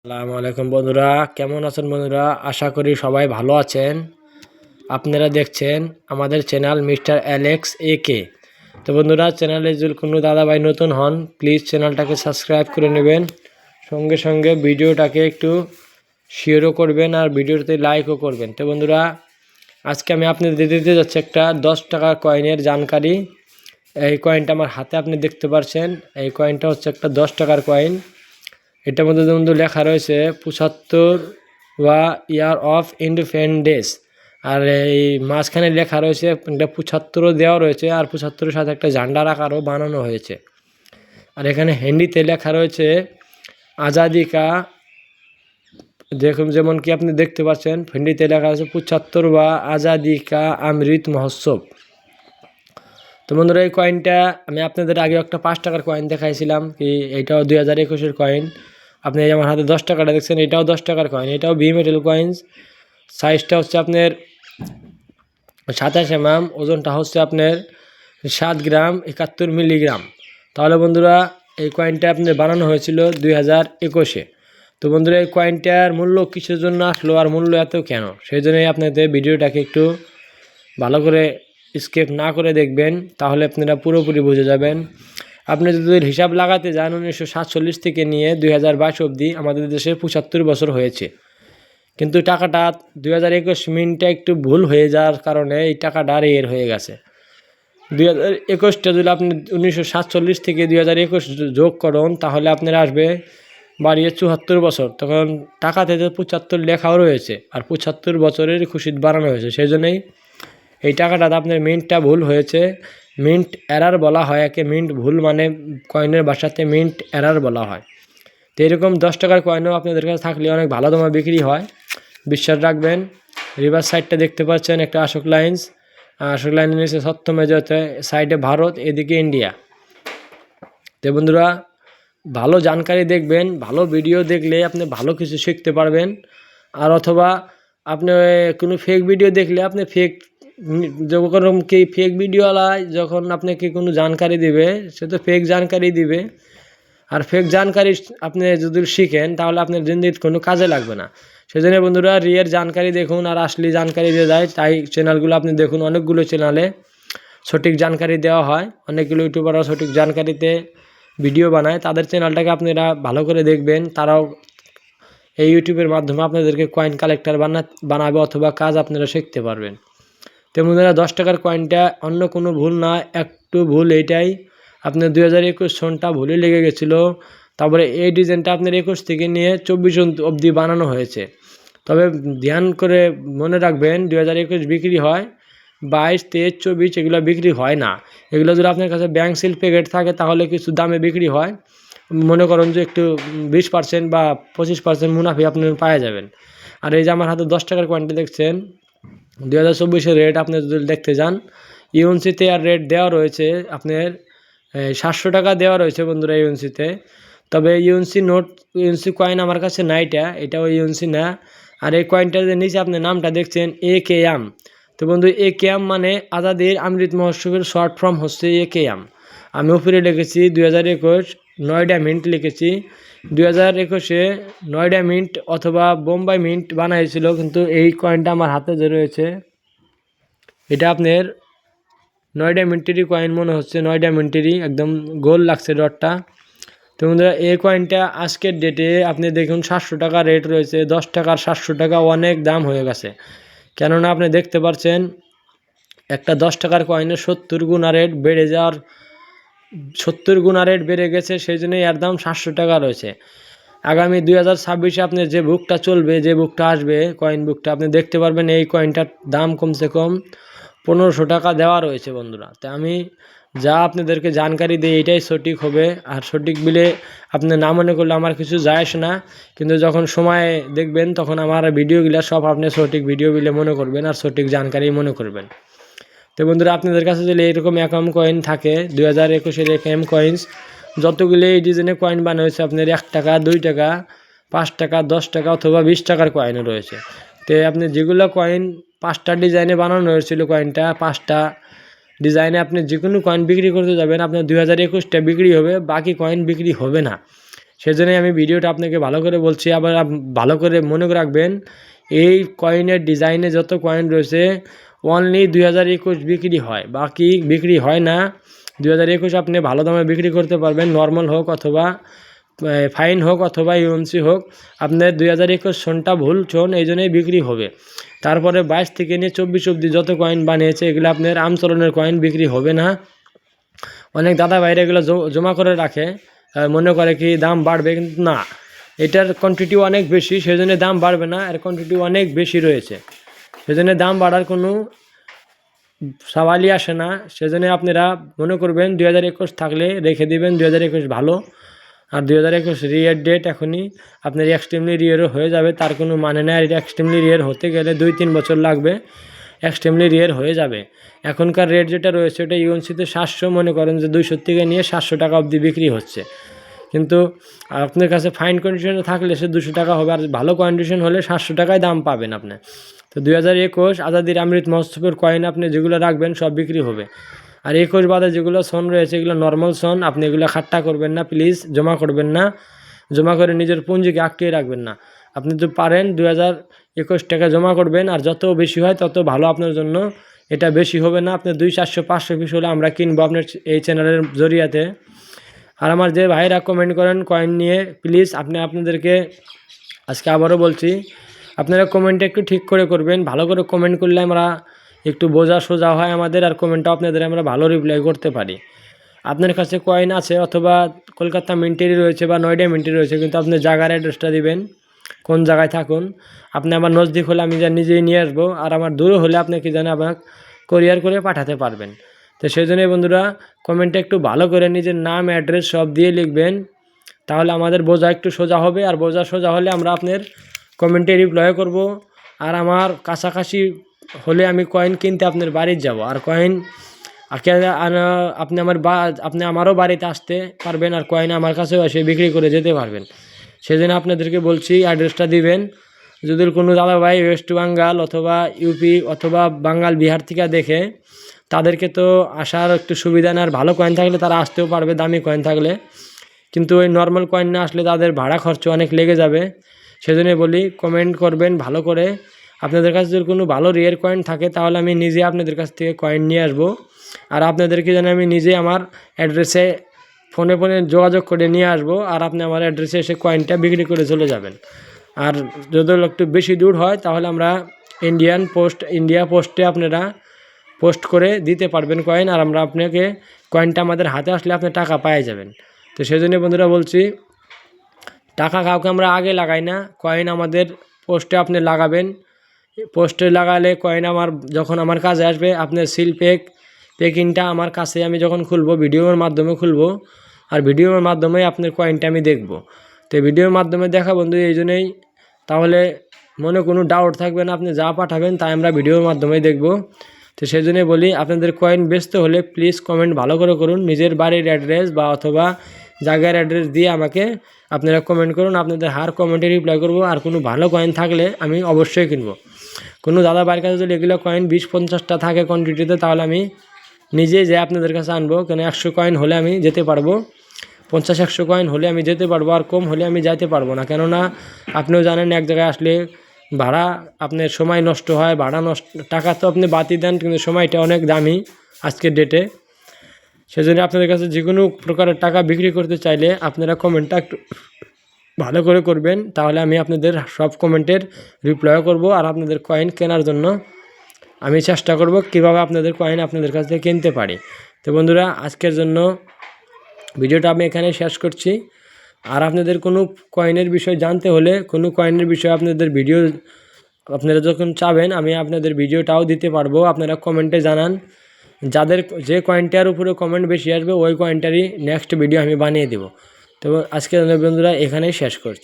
আসসালামু আলাইকুম বন্ধুরা, কেমন আছেন বন্ধুরা? আশা করি সবাই ভালো আছেন। আপনারা দেখছেন আমাদের চ্যানেল মিস্টার অ্যালেক্স একে। তো বন্ধুরা, চ্যানেলে যদি কোনো দাদাভাই নতুন হন, প্লিজ চ্যানেলটাকে সাবস্ক্রাইব করে নেবেন। সঙ্গে সঙ্গে ভিডিওটাকে একটু শেয়ারও করবেন আর ভিডিওতে লাইকও করবেন। তো বন্ধুরা, আজকে আমি আপনাদের দিতে যাচ্ছি একটা 10 টাকার কয়েনের জানকারি। এই কয়েনটা আমার হাতে আপনি দেখতে পাচ্ছেন। এই কয়েনটা হচ্ছে একটা 10 টাকার কয়েন। এটার মধ্যে বন্ধু লেখা রয়েছে 75 ওয়া ইয়ার অফ ইন্ডিপেন্ডেন্স। আর এই মাঝখানে লেখা রয়েছে একটা 75 দেওয়া রয়েছে, আর 75-এর সাথে একটা ঝান্ডার আকারও বানানো হয়েছে। আর এখানে হিন্দিতে লেখা রয়েছে আজাদি কা, দেখুন যেমন কি আপনি দেখতে পাচ্ছেন, হিন্দিতে লেখা আছে 75 বা আজাদি কা অমৃত মহোৎসব। তো বন্ধুরা, এই কয়েনটা আমি আপনাদের আগে একটা 5 টাকার কয়েন দেখাইছিলাম, কি এইটাও 2021-এর কয়েন। আপনি আমার হাতে 10 টাকাটা দেখছেন, এটাও 10 টাকার কয়েন, এটাও বি মেটাল কয়েন্স। সাইজটা হচ্ছে আপনার 27 mm, ওজনটা হচ্ছে আপনার 7 গ্রাম 71 মিলিগ্রাম। তাহলে বন্ধুরা, এই কয়েনটা আপনার বানানো হয়েছিল 2021-এ। তো বন্ধুরা, এই কয়েনটার মূল্য কিসের জন্য আসলো আর মূল্য এত কেন, সেই জন্যই আপনাদের ভিডিওটাকে একটু ভালো করে স্কিপ না করে দেখবেন, তাহলে আপনারা পুরোপুরি বুঝে যাবেন। আপনি যদি হিসাব লাগাতে যান, 1947 থেকে নিয়ে 2022 অবধি আমাদের দেশে 75 বছর হয়েছে। কিন্তু টাকাটা 2021 মিনটা একটু ভুল হয়ে যাওয়ার কারণে এই টাকাটা এর হয়ে গেছে। 2021টা যদি আপনি 1947 থেকে 2021 যোগ করুন, তাহলে আপনার আসবে বাড়িয়ে 74 বছর। তখন টাকাতে 75 লেখাও রয়েছে, আর 75 বছরের খুশিদ বানানো হয়েছে। সেই জন্যই এই টাকাটাতে আপনার মিন্টটা ভুল হয়েছে। মিন্ট এরার বলা হয় একে। মিন্ট ভুল মানে কয়েনের ভাষাতে মিন্ট এরার বলা হয়। তো এরকম 10 টাকার কয়েনও আপনাদের কাছে থাকলে অনেক ভালো দামে বিক্রি হয়, বিশ্বাস রাখবেন। রিভার সাইডটা দেখতে পাচ্ছেন, একটা অশোক লাইন্স। অশোক লাইনের নিচে সত্যমেজতে, সাইডে ভারত, এদিকে ইন্ডিয়া। তো বন্ধুরা, ভালো জানকারি দেখবেন, ভালো ভিডিও দেখলে আপনি ভালো কিছু শিখতে পারবেন। আর অথবা আপনি কোনো ফেক ভিডিও দেখলে আপনি যখন কি ফেক ভিডিওওয়ালায় যখন আপনাকে কোনো জানকারি দিবে, সে তো ফেক জানকারি দিবে। আর ফেক জানকারি আপনি যদি শিখেন, তাহলে আপনার জিন্দিগিতে কোনো কাজে লাগবে না। সেজন্য বন্ধুরা, রিয়ের জানকারি দেখুন আর আসলি জানকারি দিয়ে দেয়, তাই চ্যানেলগুলো আপনি দেখুন। অনেকগুলো চ্যানেলে সঠিক জানকারি দেওয়া হয়, অনেকগুলো ইউটিউবাররা সঠিক জানকারিতে ভিডিও বানায়। তাদের চ্যানেলটাকে আপনারা ভালো করে দেখবেন। তারাও এই ইউটিউবের মাধ্যমে আপনাদেরকে কয়েন কালেক্টর বানাবে, অথবা কাজ আপনারা শিখতে পারবেন। তো বন্ধুরা, 10 টাকার কয়েনটা অন্য কোনো ভুল না, একটু ভুল এইটাই, আপনার 2021 সনটা ভুলে লেগে গেছিলো। তারপরে এই ডিজাইনটা আপনার 21 থেকে নিয়ে 24 অবধি বানানো হয়েছে। তবে ধ্যান করে মনে রাখবেন, 2021 বিক্রি হয়, 22, 23, 24 এগুলো বিক্রি হয় না। এগুলো যদি আপনার কাছে ব্যাংক সিল প্যাকেট থাকে, তাহলে কিছু দামে বিক্রি হয়। মনে করুন যে একটু 20% বা 25% মুনাফি আপনি পাওয়া যাবেন। আর এই যে আমার হাতে 10 টাকার কয়েনটা দেখছেন, 2024-এর রেট আপনি যদি দেখতে যান, ইউএনসিতে আর রেট দেওয়া রয়েছে আপনার 700 টাকা দেওয়া রয়েছে বন্ধুরা ইউএনসিতে। তবে ইউএনসি নোট, ইউএনসি কয়েন আমার কাছে না, এটাও ইউএনসি না। আর এই কয়েনটার যে নিচে আপনি নামটা দেখছেন AKM। তো বন্ধু, AKM মানে আজাদির অমৃত মহোৎসবের শর্ট ফর্ম হচ্ছে AKM। আমি উপরে লিখেছি 2021 নয়ডা মিন্ট লিখেছি। 2021-এ নয়ডা মিন্ট অথবা বোম্বাই মিন্ট বানাইছিল, কিন্তু এই কয়েনটা আমার হাতে যে রয়েছে, এটা আপনার নয়ডা মিন্টেরই কয়েন মনে হচ্ছে, নয়ডা মিন্টেরই, একদম গোল লাগছে ডটটা। তো বন্ধুরা, এই কয়েনটা আজকের ডেটে আপনি দেখুন 700 টাকা রেট রয়েছে। 10 টাকার 700 টাকা অনেক দাম হয়ে গেছে। কেননা আপনি দেখতে পাচ্ছেন, একটা 10 টাকার কয়েনের 70 গুণা রেট বেড়ে যাওয়ার, 70 গুণা রেট বেড়ে গেছে। সেই জন্যই এর দাম 700 টাকা রয়েছে। আগামী 2026-এ আপনার যে বুকটা চলবে, যে বুকটা আসবে, কয়েন বুকটা, আপনি দেখতে পারবেন এই কয়েনটার দাম কমসে কম 1500 টাকা দেওয়া রয়েছে বন্ধুরা। তো আমি যা আপনাদেরকে জানকারি দিই, এটাই সঠিক হবে। আর সঠিক বিলে আপনি না মনে করলে আমার কিছু যায় আসে না, কিন্তু যখন সময় দেখবেন, তখন আমার ভিডিওগুলো সব আপনি সঠিক ভিডিও বিলে মনে করবেন আর সঠিক জানকারি মনে করবেন। তো বন্ধুরা, আপনাদের কাছে যদি এরকম অ্যাকাম কয়েন থাকে, 2021-এর অ্যাকাম কয়েন্স, যতগুলো এই ডিজাইনের কয়েন বানানো হয়েছে, আপনার 1 টাকা, 2 টাকা, 5 টাকা, 10 টাকা অথবা 20 টাকার কয়েনও রয়েছে। তো আপনি যেগুলো কয়েন 5টা ডিজাইনে বানানো হয়েছিল, কয়েনটা 5টা ডিজাইনে আপনি যে কোনো কয়েন বিক্রি করতে যাবেন, আপনার 2021টা বিক্রি হবে, বাকি কয়েন বিক্রি হবে না। সেজন্যই আমি ভিডিওটা আপনাকে ভালো করে বলছি। আবার ভালো করে মনে রাখবেন, এই কয়েনের ডিজাইনে যত কয়েন রয়েছে অনলি 2021 বিক্রি হয়, বাকি বিক্রি হয় না। 2021 আপনি ভালো দামে বিক্রি করতে পারবেন, নর্মাল হোক অথবা ফাইন হোক অথবা ইউএমসি হোক। আপনার 2021 সনটা ভুল সন, এই জন্যই বিক্রি হবে। তারপরে 22 থেকে নিয়ে 24 অবধি যত কয়েন বানিয়েছে এগুলো আপনার আমচলনের কয়েন বিক্রি হবে না। অনেক দাদা ভাইরা এগুলো জমা করে রাখে, মনে করে কি দাম বাড়বে, কিন্তু না, এটার কোয়ান্টিটি অনেক বেশি, সেজন্য দাম বাড়বে না। এর কোয়ান্টিটি অনেক বেশি রয়েছে, সেজন্য দাম বাড়ার কোনো সওয়ালই আসে না। সেজন্য আপনারা মনে করবেন 2021 থাকলে রেখে দিবেন, 2021 ভালো। আর 2021 রিয়ার ডেট এখনই আপনার এক্সট্রিমলি রিয়ারও হয়ে যাবে, তার কোনো মানে নেই। এটা এক্সট্রিমলি রিয়ার হতে গেলে 2-3 বছর লাগবে, এক্সট্রিমলি রিয়ার হয়ে যাবে। এখনকার রেট যেটা রয়েছে ওটা ইউএনসিতে 700, মনে করেন যে 200 থেকে নিয়ে 700 টাকা অবধি বিক্রি হচ্ছে। কিন্তু আপনার কাছে ফাইন কন্ডিশনে থাকলে সে 200 টাকা হবে, আর ভালো কন্ডিশন হলে 700 টাকায় দাম পাবেন আপনি। তো 2021 আজাদির অমৃত মহোৎসবের কয়েন আপনি যেগুলো রাখবেন সব বিক্রি হবে। আর 21 বাদে যেগুলো সন রয়েছে এগুলো নর্মাল সন, আপনি এগুলো খাট্টা করবেন না প্লিজ, জমা করবেন না। জমা করে নিজের পুঁজিকে আটকিয়ে রাখবেন না। আপনি যদি পারেন 2021 টাকা জমা করবেন, আর যত বেশি হয় তত ভালো আপনার জন্য। এটা বেশি হবে না, আপনার 200, 400, 500 পিস হলে আমরা কিনবো আপনার এই চ্যানেলের জরিয়াতে। আর আমার যে ভাইরা কমেন্ট করেন কয়েন নিয়ে, প্লিজ আপনাদেরকে আজকে আবারও বলছি, আপনারা কমেন্টটা একটু ঠিক করে করবেন। ভালো করে কমেন্ট করলে আমরা একটু বোঝা সোজা হয় আমাদের, আর কমেন্টটাও আপনাদের আমরা ভালো রিপ্লাই করতে পারি। আপনার কাছে কয়েন আছে অথবা কলকাতা মিন্টেরই রয়েছে বা নয়ডা মিন্টের রয়েছে, কিন্তু আপনি জায়গার অ্যাড্রেসটা দিবেন, কোন জায়গায় থাকুন। আপনি আমার নজদিক হলে আমি নিজেই নিয়ে আসবো, আর আমার দূরে হলে আপনি কি জানেন আপনাকে কোরিয়ার করে পাঠাতে পারবেন। তো সেই জন্যই বন্ধুরা কমেন্টটা একটু ভালো করে নিজের নাম অ্যাড্রেস সব দিয়ে লিখবেন, তাহলে আমাদের বোঝা একটু সোজা হবে। আর বোঝা সোজা হলে আমরা আপনার কমেন্টে রিপ্লাই করব। আর আমার কাছাকাছি হলে আমি কয়েন কিনতে আপনার বাড়িতে যাব, আর কয়েন আপনি আমারও বাড়িতে আসতে পারবেন, আর কয়েন আমার কাছেও এসে বিক্রি করে যেতে পারবেন। সেজন্য আপনাদেরকে বলছি অ্যাড্রেসটা দিবেন। যদি কোনো দাদাভাই ওয়েস্ট বেঙ্গল অথবা ইউপি অথবা বাঙ্গাল বিহার থেকে দেখে, তাদেরকে তো আসার একটু সুবিধা না। আর ভালো কয়েন থাকলে তারা আসতেও পারবে, দামি কয়েন থাকলে। কিন্তু ওই নর্মাল কয়েন না আসলে তাদের ভাড়া খরচ অনেক লেগে যাবে। সেজন্য বলি কমেন্ট করবেন ভালো করে। আপনাদের কাছে যদি কোনো ভালো রিয়ের কয়েন থাকে তাহলে আমি নিজে আপনাদের কাছ থেকে কয়েন নিয়ে আসবো, আর আপনাদেরকে যেন আমি নিজে আমার অ্যাড্রেসে ফোনে যোগাযোগ করে নিয়ে আসবো, আর আপনি আমার অ্যাড্রেসে এসে কয়েনটা বিক্রি করে চলে যাবেন। আর যদি একটু বেশি দূর হয় তাহলে আমরা ইন্ডিয়া পোস্টে আপনারা পোস্ট করে দিতে পারবেন কয়েন, আর আমরা আপনাকে কয়েনটা আমাদের হাতে আসলে আপনি টাকা পেয়ে যাবেন। তো সেই জন্য বন্ধুরা বলছি, টাকা কাউকে আমরা আগে লাগাই না, কয়েন আমাদের পোস্টে আপনি লাগাবেন। পোস্টে লাগালে কয়েন যখন আমার কাছে আসবে, আপনার প্যাকিংটা আমার কাছে আমি যখন খুলবো ভিডিওর মাধ্যমে খুলবো, আর ভিডিওর মাধ্যমে আপনার কয়েনটা আমি দেখব। তো ভিডিওর মাধ্যমে দেখা বন্ধু এই জন্যই, তাহলে মনে কোনো ডাউট থাকবে না, আপনি যা পাঠাবেন তাই আমরা ভিডিওর মাধ্যমে দেখব। তো সেই জন্যই বলি আপনাদের কয়েন বেচতে হলে প্লিজ কমেন্ট ভালো করে করুন, নিজের বাড়ির অ্যাড্রেস বা অথবা জায়গার অ্যাড্রেস দিয়ে আমাকে আপনারা কমেন্ট করুন, আপনাদের হার কমেন্টে রিপ্লাই করব। আর কোনো ভালো কয়েন থাকলে আমি অবশ্যই কিনবো। কোনো দাদা বাড়ির কাছে যদি এগুলো কয়েন 20-50টা থাকে কোয়ান্টিটিতে, তাহলে আমি নিজে যে আপনাদের কাছে আনবো। কেন 100 কয়েন হলে আমি যেতে পারবো, 50-100 কয়েন হলে আমি যেতে পারবো, আর কম হলে আমি যাইতে পারবো না। কেননা আপনিও জানেন এক জায়গায় আসলে ভাড়া আপনার সময় নষ্ট হয়, ভাড়া নষ্ট, টাকা তো আপনি বাতি দেন কিন্তু সময়টা অনেক দামি আজকের ডেটে। সেজন্য আপনাদের কাছে যে কোনো প্রকারের টাকা বিক্রি করতে চাইলে আপনারা কমেন্টটা একটু ভালো করে করবেন, তাহলে আমি আপনাদের সব কমেন্টের রিপ্লাই করব। আর আপনাদের কয়েন কেনার জন্য আমি চেষ্টা করব কিভাবে আপনাদের কয়েন আপনাদের কাছ থেকে কিনতে পারি। তো বন্ধুরা আজকের জন্য ভিডিওটা আমি এখানে শেষ করছি। আর আপনাদের কোনো কয়েনের বিষয় জানতে হলে, কোনো কয়েনের বিষয়ে আপনাদের ভিডিও আপনারা যখন চাবেন আমি আপনাদের ভিডিওটাও দিতে পারবো। আপনারা কমেন্টে জানান, যে কয়েনটার উপরে কমেন্ট বেশি আসবে ওই কয়েনটারই নেক্সট ভিডিও আমি বানিয়ে দেব। তো আজকে বন্ধুরা এখানেই শেষ করছি।